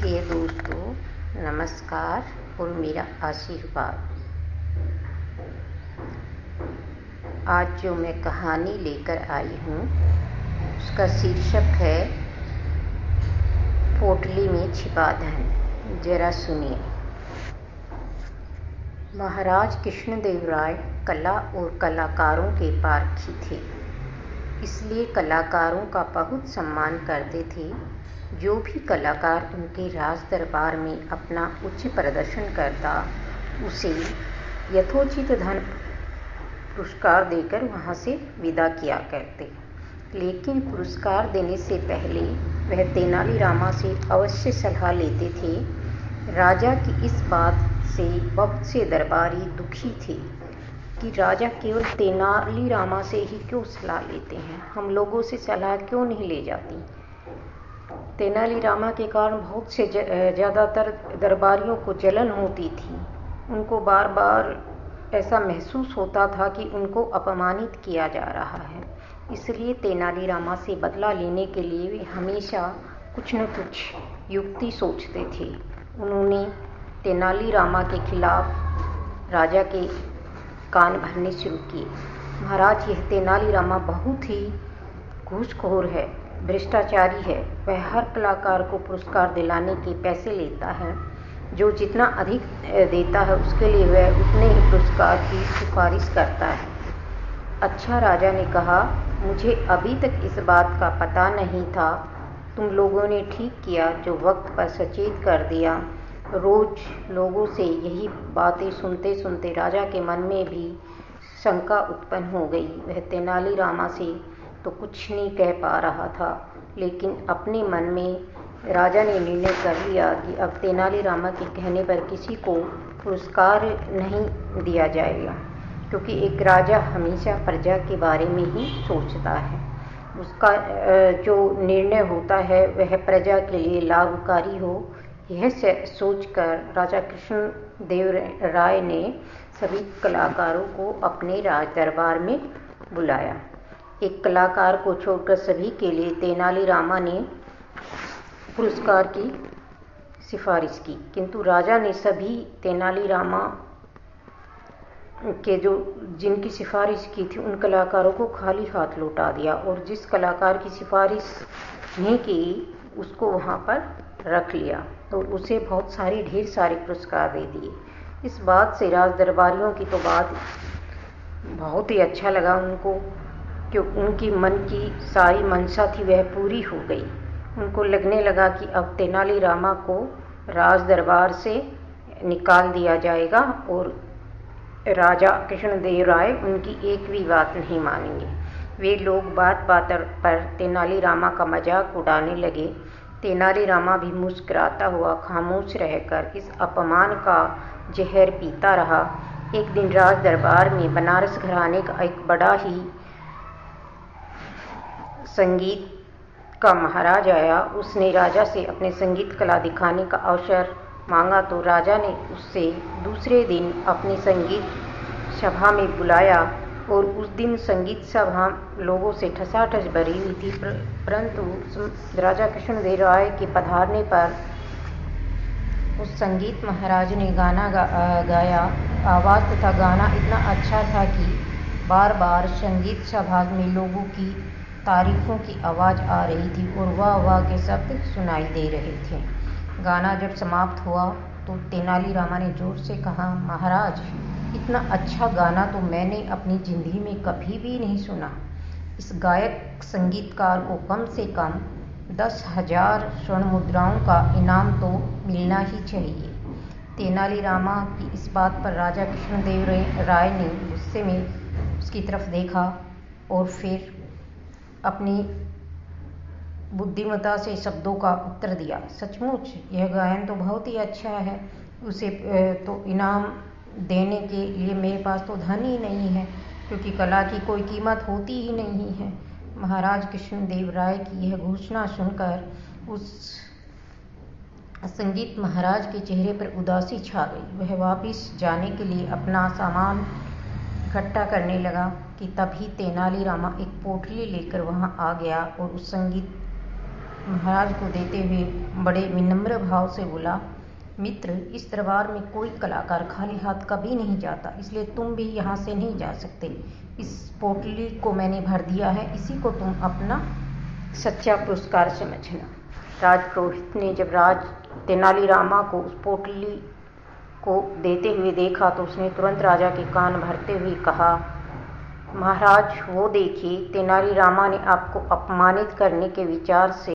प्रिय दोस्तों, नमस्कार और मेरा आशीर्वाद। आज जो मैं कहानी लेकर आई हूँ उसका शीर्षक है पोटली में छिपा धन। जरा सुनिए। महाराज कृष्णदेव राय कला और कलाकारों के पारखी थे, इसलिए कलाकारों का बहुत सम्मान करते थे। जो भी कलाकार उनके राज दरबार में अपना उच्च प्रदर्शन करता, उसे यथोचित धन पुरस्कार देकर वहाँ से विदा किया करते। लेकिन पुरस्कार देने से पहले वह तेनालीरामा से अवश्य सलाह लेते थे। राजा की इस बात से बहुत से दरबारी दुखी थे कि राजा केवल तेनालीरामा से ही क्यों सलाह लेते हैं, हम लोगों से सलाह क्यों नहीं ले जाती। तेनालीरामा के कारण बहुत से ज़्यादातर दरबारियों को जलन होती थी। उनको बार बार ऐसा महसूस होता था कि उनको अपमानित किया जा रहा है। इसलिए तेनालीरामा से बदला लेने के लिए वे हमेशा कुछ न कुछ युक्ति सोचते थे। उन्होंने तेनालीरामा के खिलाफ राजा के कान भरने शुरू किए। महाराज, यह तेनालीरामा बहुत ही घूसखोर है, भ्रष्टाचारी है। वह हर कलाकार को पुरस्कार दिलाने के पैसे लेता है। जो जितना अधिक देता है उसके लिए वह उतने ही पुरस्कार की सिफारिश करता है। अच्छा, राजा ने कहा, मुझे अभी तक इस बात का पता नहीं था। तुम लोगों ने ठीक किया जो वक्त पर सचेत कर दिया। रोज लोगों से यही बातें सुनते सुनते राजा के मन में भी शंका उत्पन्न हो गई। वह तेनालीरामा से तो कुछ नहीं कह पा रहा था, लेकिन अपने मन में राजा ने निर्णय कर लिया कि अब तेनालीरामा के कहने पर किसी को पुरस्कार नहीं दिया जाएगा, क्योंकि एक राजा हमेशा प्रजा के बारे में ही सोचता है। उसका जो निर्णय होता है वह प्रजा के लिए लाभकारी हो। यह सोचकर राजा कृष्णदेव राय ने सभी कलाकारों को अपने राज दरबार में बुलाया। एक कलाकार को छोड़कर सभी के लिए तेनालीरामा ने पुरस्कार की सिफारिश की, किंतु राजा ने सभी तेनालीरामा के जिनकी सिफारिश की थी उन कलाकारों को खाली हाथ लौटा दिया, और जिस कलाकार की सिफारिश नहीं की उसको वहाँ पर रख लिया तो उसे ढेर सारे पुरस्कार दे दिए। इस बात से राज दरबारियों की तो बात बहुत ही अच्छा लगा उनको, क्योंकि उनकी मन की सारी मंशा थी वह पूरी हो गई। उनको लगने लगा कि अब तेनालीरामा को राज दरबार से निकाल दिया जाएगा और राजा कृष्णदेव राय उनकी एक भी बात नहीं मानेंगे। वे लोग बात बात पर तेनालीरामा का मजाक उड़ाने लगे। तेनालीरामा भी मुस्कुराता हुआ खामोश रहकर इस अपमान का जहर पीता रहा। एक दिन राज दरबार में बनारस घराने का एक बड़ा ही संगीत का महाराज आया। उसने राजा से अपने संगीत कला दिखाने का अवसर मांगा तो राजा ने उससे दूसरे दिन अपनी संगीत सभा में बुलाया, और उस दिन संगीत सभा लोगों से ठसाठस भरी हुई थी। परंतु राजा कृष्णदेव राय के पधारने पर उस संगीत महाराज ने गाना गाया। आवाज़ तथा गाना इतना अच्छा था कि बार बार संगीत सभा में लोगों की तारीफों की आवाज़ आ रही थी और वाह वाह के शब्द सुनाई दे रहे थे। गाना जब समाप्त हुआ तो तेनालीरामा ने जोर से कहा, महाराज, इतना अच्छा गाना तो मैंने अपनी जिंदगी में कभी भी नहीं सुना। इस गायक संगीतकार को कम से कम 10,000 स्वर्ण मुद्राओं का इनाम तो मिलना ही चाहिए। तेनालीरामा की इस बात पर राजा कृष्णदेव राय ने गुस्से में उसकी तरफ देखा और फिर अपनी बुद्धिमत्ता से शब्दों का उत्तर दिया, सचमुच यह गायन तो बहुत ही अच्छा है। उसे तो इनाम देने के लिए मेरे पास तो धन ही नहीं है, क्योंकि कला की कोई कीमत होती ही नहीं है। महाराज कृष्णदेव राय की यह घोषणा सुनकर उस संगीत महाराज के चेहरे पर उदासी छा गई। वह वापस जाने के लिए अपना सामान इकट्ठा करने लगा कि तभी तेनालीरामा एक पोटली लेकर वहां आ गया और उस संगीत महाराज को देते हुए बड़े विनम्र भाव से बोला, मित्र, इस दरबार में कोई कलाकार खाली हाथ कभी नहीं जाता, इसलिए तुम भी यहाँ से नहीं जा सकते। इस पोटली को मैंने भर दिया है, इसी को तुम अपना सच्चा पुरस्कार समझना। राजपुरोहित ने जब तेनालीरामा को उस पोटली को देते हुए देखा तो उसने तुरंत राजा के कान भरते हुए कहा, महाराज, वो देखिए, तेनालीरामा ने आपको अपमानित करने के विचार से